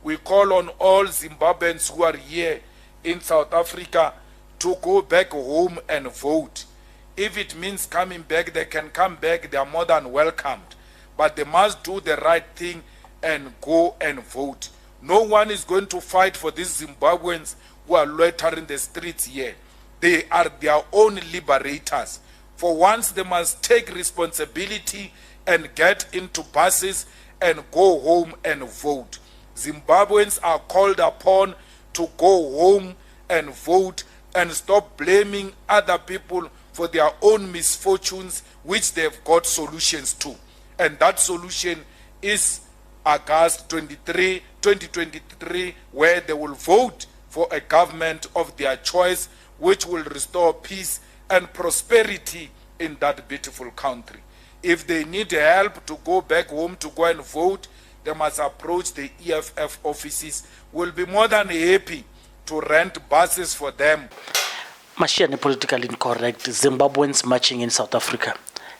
We call on all Zimbabweans who are here in South Africa to go back home and vote. If it means coming back, they can come back. They are more than welcomed. But they must do the right thing and go and vote. No one is going to fight for these Zimbabweans who are loitering the streets here. They are their own liberators. For once, they must take responsibility and get into buses and go home and vote. Zimbabweans are called upon to go home and vote and stop blaming other people for their own misfortunes, which they've got solutions to. And that solution is August 23, 2023, where they will vote for a government of their choice, which will restore peace and prosperity in that beautiful country. If they need help to go back home to go and vote, they must approach the EFF offices. We'll be more than happy to rent buses for them. Mashiane, politically incorrect. Zimbabweans marching in South Africa.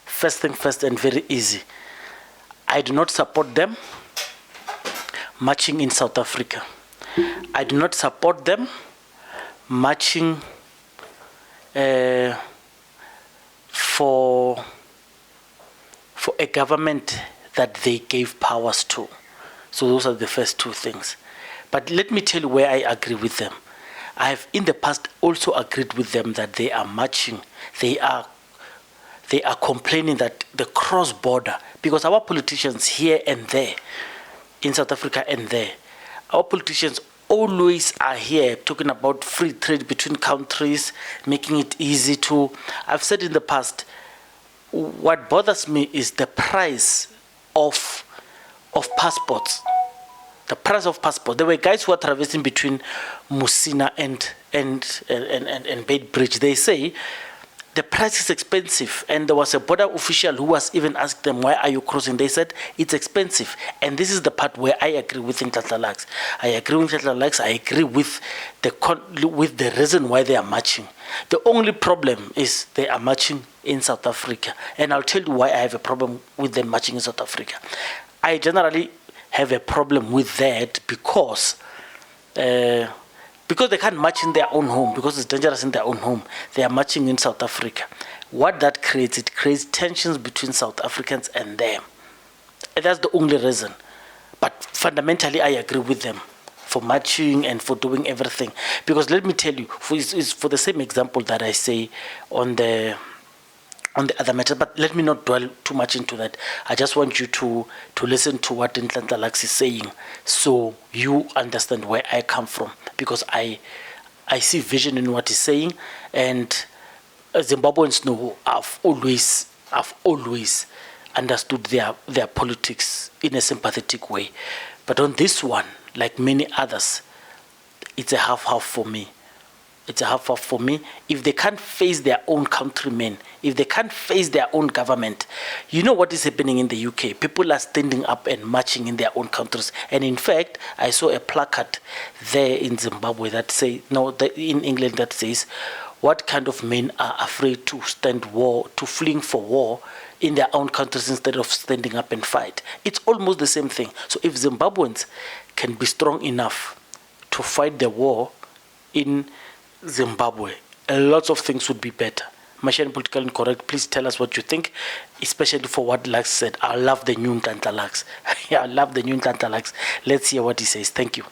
First thing first, and very easy. I do not support them marching in South Africa. I do not support them marching for a government that they gave powers to. So those are the first two things. But let me tell you where I agree with them. I have in the past also agreed with them that they are marching. They are complaining that the cross-border, because our politicians here and there, in South Africa and there, our politicians always are here talking about free trade between countries, making it easy to. I've said in the past, what bothers me is the price of passports. The price of passports. There were guys who are traversing between Musina and Beitbridge. They say the price is expensive, and there was a border official who was even asked them, why are you crossing? They said it's expensive. And this is the part where I agree with Nhlanhla. I agree with Nhlanhla. I agree with the reason why they are marching. The only problem is they are marching in South Africa, and I'll tell you why I have a problem with them marching in South Africa. I generally have a problem with that because they can't march in their own home, because it's dangerous in their own home. They are marching in South Africa. What that creates, it creates tensions between South Africans and them. And that's the only reason. But fundamentally, I agree with them for marching and for doing everything. Because let me tell you, for the same example that I say on the other matter, but let me not dwell too much into that. I just want you to listen to what Nhlanhla is saying, so you understand where I come from, because I see vision in what he's saying, and Zimbabweans know I've always understood their politics in a sympathetic way. But on this one, like many others, it's a half-half for me. It's a half-half for me. If they can't face their own countrymen, if they can't face their own government, you know what is happening in the UK? People are standing up and marching in their own countries. And in fact, I saw a placard there in Zimbabwe that say, in England that says, what kind of men are afraid to fleeing for war in their own countries instead of standing up and fight? It's almost the same thing. So if Zimbabweans can be strong enough to fight the war in Zimbabwe, lots of things would be better. Machine Political Incorrect, please tell us what you think, especially for what Lux said. I love the new Nhlanhla. I love the new Nhlanhla. Let's hear what he says. Thank you.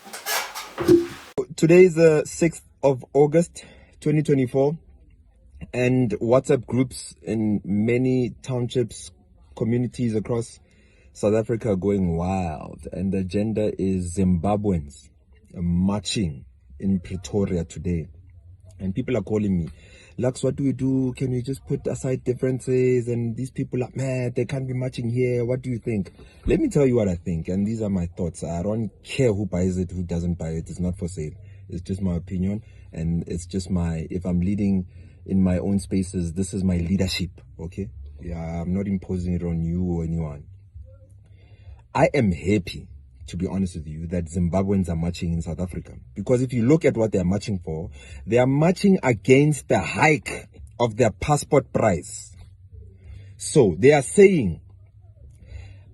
Today is the 6th of August, 2024, and WhatsApp groups in many townships, communities across South Africa are going wild. And the agenda is Zimbabweans marching in Pretoria today. And people are calling me, Lux, what do we do? Can we just put aside differences? And these people are mad. They can't be marching here. What do you think? Let me tell you what I think. And these are my thoughts. I don't care who buys it, who doesn't buy it. It's not for sale. It's just my opinion. And it's just if I'm leading in my own spaces, this is my leadership. Okay? Yeah, I'm not imposing it on you or anyone. I am happy, to be honest with you, that Zimbabweans are marching in South Africa. Because if you look at what they are marching for, they are marching against the hike of their passport price. So they are saying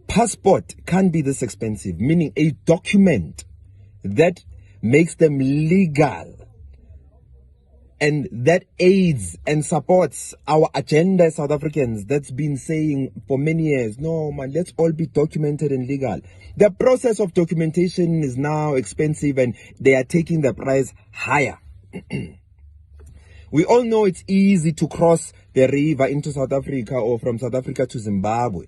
passport can't be this expensive, meaning a document that makes them legal, and that aids and supports our agenda as South Africans that's been saying for many years, no man, let's all be documented and legal. The process of documentation is now expensive and they are taking the price higher. We all know it's easy to cross the river into South Africa or from South Africa to Zimbabwe.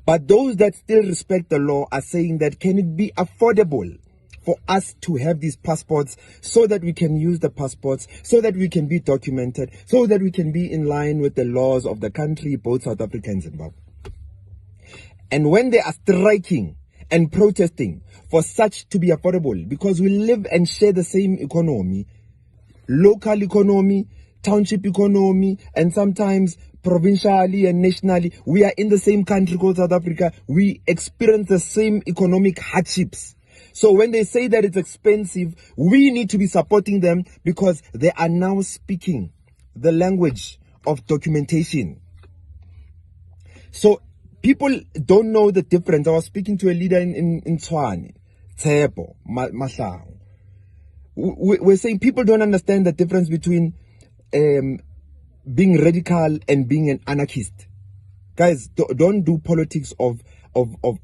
But those that still respect the law are saying that can it be affordable for us to have these passports so that we can use the passports, so that we can be documented, so that we can be in line with the laws of the country, both South Africa and Zimbabwe. And when they are striking and protesting for such to be affordable, because we live and share the same economy, local economy, township economy, and sometimes provincially and nationally, we are in the same country called South Africa. We experience the same economic hardships. So when they say that it's expensive, we need to be supporting them because they are now speaking the language of documentation. So people don't know the difference. I was speaking to a leader in Tshwane, Tshepo Mahlangu. We're saying people don't understand the difference between being radical and being an anarchist. Guys, don't do politics of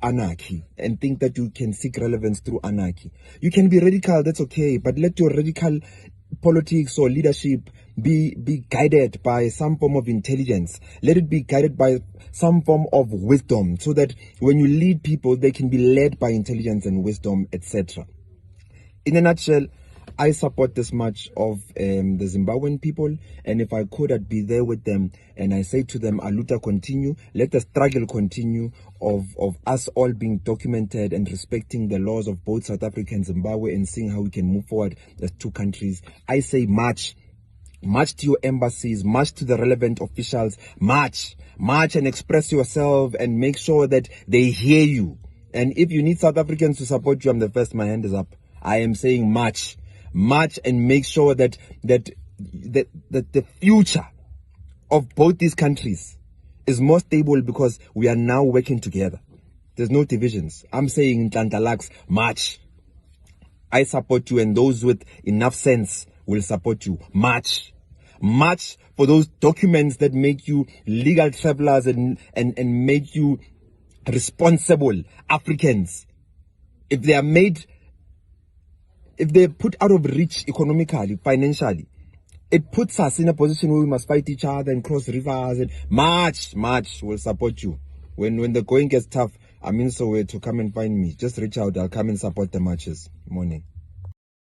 anarchy and think that you can seek relevance through anarchy. You can be radical, that's okay, but let your radical politics or leadership be guided by some form of intelligence. Let it be guided by some form of wisdom, so that when you lead people, they can be led by intelligence and wisdom, etc. In a nutshell, I support this march of the Zimbabwean people, and if I could, I'd be there with them. And I say to them, Aluta continue, let the struggle continue of us all being documented and respecting the laws of both South Africa and Zimbabwe, and seeing how we can move forward as two countries. I say march to your embassies, march to the relevant officials, march and express yourself and make sure that they hear you. And if you need South Africans to support you, I'm the first, my hand is up. I am saying march and make sure that the future of both these countries is more stable, because we are now working together. There's no divisions. I'm saying Nhlanhla LUX, march. I support you, and those with enough sense will support you. March for those documents that make you legal travelers and make you responsible Africans. If they're put out of reach economically, financially, it puts us in a position where we must fight each other and cross rivers. And march will support you. When the going gets tough, I'm in Soweto, to come and find me. Just reach out, I'll come and support the marches. Morning.